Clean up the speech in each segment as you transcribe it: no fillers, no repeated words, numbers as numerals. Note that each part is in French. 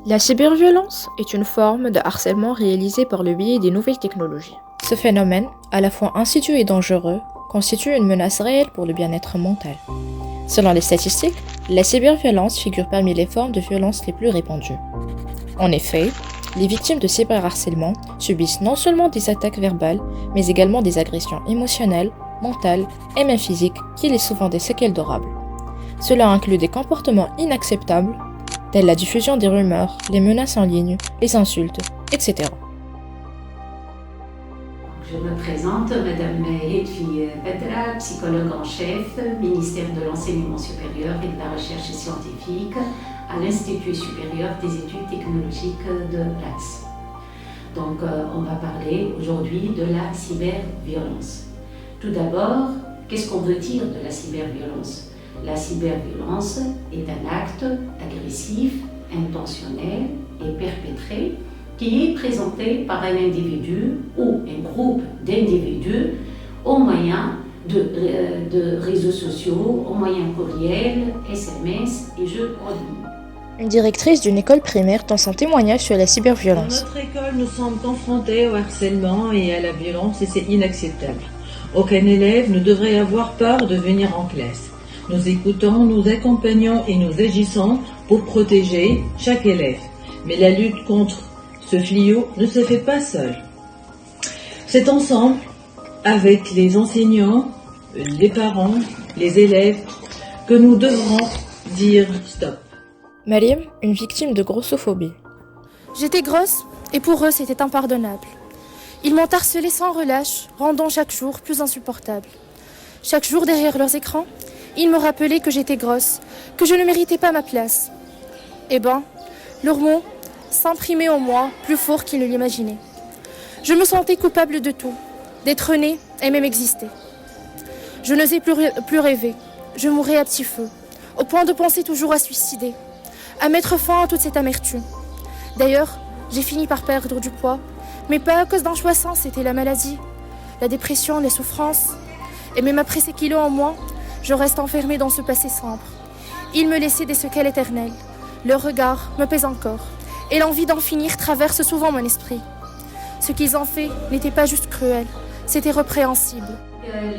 La cyberviolence est une forme de harcèlement réalisé par le biais des nouvelles technologies. Ce phénomène, à la fois insidieux et dangereux, constitue une menace réelle pour le bien-être mental. Selon les statistiques, la cyberviolence figure parmi les formes de violence les plus répandues. En effet, les victimes de cyberharcèlement subissent non seulement des attaques verbales, mais également des agressions émotionnelles, mentales et même physiques qui laissent souvent des séquelles durables. Cela inclut des comportements inacceptables, tels la diffusion des rumeurs, les menaces en ligne, les insultes, etc. Je me présente, Madame Hedfi Bedra, psychologue en chef, ministère de l'Enseignement supérieur et de la Recherche scientifique à l'Institut supérieur des études technologiques de Platz. Donc, on va parler aujourd'hui de la cyberviolence. Tout d'abord, qu'est-ce qu'on veut dire de la cyberviolence? La cyberviolence est un acte agressif, intentionnel et perpétré qui est présenté par un individu ou un groupe d'individus au moyen de réseaux sociaux, au moyen courriel, SMS et jeux en ligne. Une directrice d'une école primaire dans son témoignage sur la cyberviolence. Dans notre école, nous sommes confrontés au harcèlement et à la violence et c'est inacceptable. Aucun élève ne devrait avoir peur de venir en classe. Nous écoutons, nous accompagnons et nous agissons pour protéger chaque élève. Mais la lutte contre ce fléau ne se fait pas seul. C'est ensemble, avec les enseignants, les parents, les élèves, que nous devrons dire stop. Mariam, une victime de grossophobie. J'étais grosse et pour eux c'était impardonnable. Ils m'ont harcelée sans relâche, rendant chaque jour plus insupportable. Chaque jour derrière leurs écrans, ils me rappelaient que j'étais grosse, que je ne méritais pas ma place. Eh ben, leurs mots s'imprimaient en moi plus fort qu'ils ne l'imaginaient. Je me sentais coupable de tout, d'être née et même exister. Je n'osais plus rêver, je mourais à petit feu, au point de penser toujours à suicider, à mettre fin à toute cette amertume. D'ailleurs, j'ai fini par perdre du poids, mais pas à cause d'un choix sain, c'était la maladie, la dépression, les souffrances. Et même après ces kilos en moi, je reste enfermée dans ce passé sombre. Ils me laissaient des séquelles éternelles. Leur regard me pèse encore, et l'envie d'en finir traverse souvent mon esprit. Ce qu'ils ont fait n'était pas juste cruel, c'était répréhensible.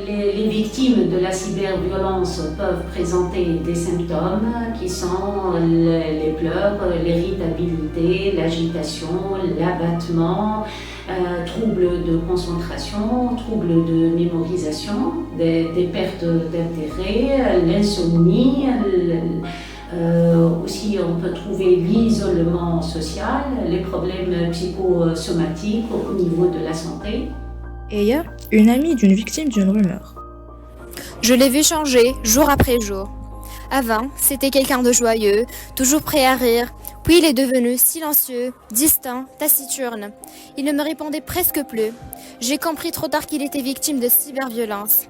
Les victimes de la cyberviolence peuvent présenter des symptômes qui sont les pleurs, l'irritabilité, l'agitation, l'abattement, troubles de concentration, troubles de mémorisation, des pertes d'intérêt, l'insomnie. Aussi, on peut trouver l'isolement social, les problèmes psychosomatiques au niveau de la santé. Eya, une amie d'une victime d'une rumeur. Je l'ai vu changer jour après jour. Avant, c'était quelqu'un de joyeux, toujours prêt à rire, puis il est devenu silencieux, distant, taciturne. Il ne me répondait presque plus. J'ai compris trop tard qu'il était victime de cyberviolence.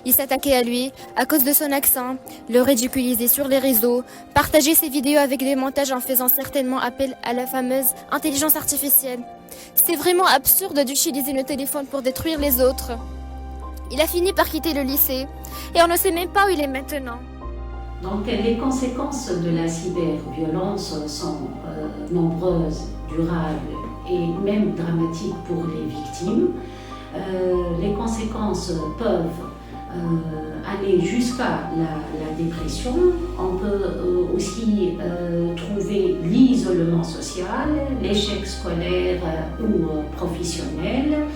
Il s'attaquait à lui à cause de son accent, le ridiculisait sur les réseaux, partageait ses vidéos avec des montages en faisant certainement appel à la fameuse intelligence artificielle. C'est vraiment absurde d'utiliser le téléphone pour détruire les autres. Il a fini par quitter le lycée et on ne sait même pas où il est maintenant. Donc les conséquences de la cyberviolence sont nombreuses, durables et même dramatiques pour les victimes. Les conséquences peuvent aller jusqu'à la dépression. On peut aussi trouver l'isolement social, l'échec scolaire ou professionnel,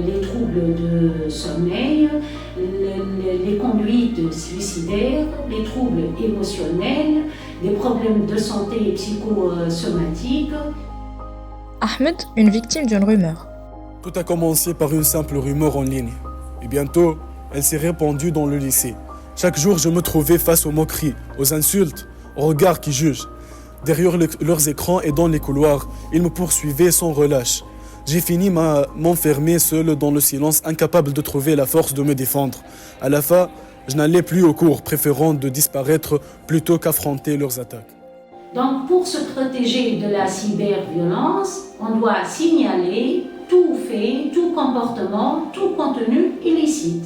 les troubles de sommeil, les conduites suicidaires, les troubles émotionnels, des problèmes de santé psychosomatique. Ahmed, une victime d'une rumeur. Tout a commencé par une simple rumeur en ligne. Et bientôt, elle s'est répandue dans le lycée. Chaque jour, je me trouvais face aux moqueries, aux insultes, aux regards qui jugent. Derrière leurs écrans et dans les couloirs, ils me poursuivaient sans relâche. J'ai fini m'enfermer seul dans le silence, incapable de trouver la force de me défendre. À la fin, je n'allais plus au cours, préférant de disparaître plutôt qu'affronter leurs attaques. Donc, pour se protéger de la cyberviolence, on doit signaler tout fait, tout comportement, tout contenu illicite.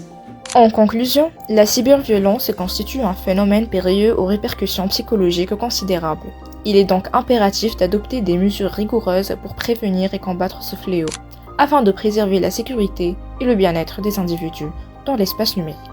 En conclusion, la cyberviolence constitue un phénomène périlleux aux répercussions psychologiques considérables. Il est donc impératif d'adopter des mesures rigoureuses pour prévenir et combattre ce fléau, afin de préserver la sécurité et le bien-être des individus dans l'espace numérique.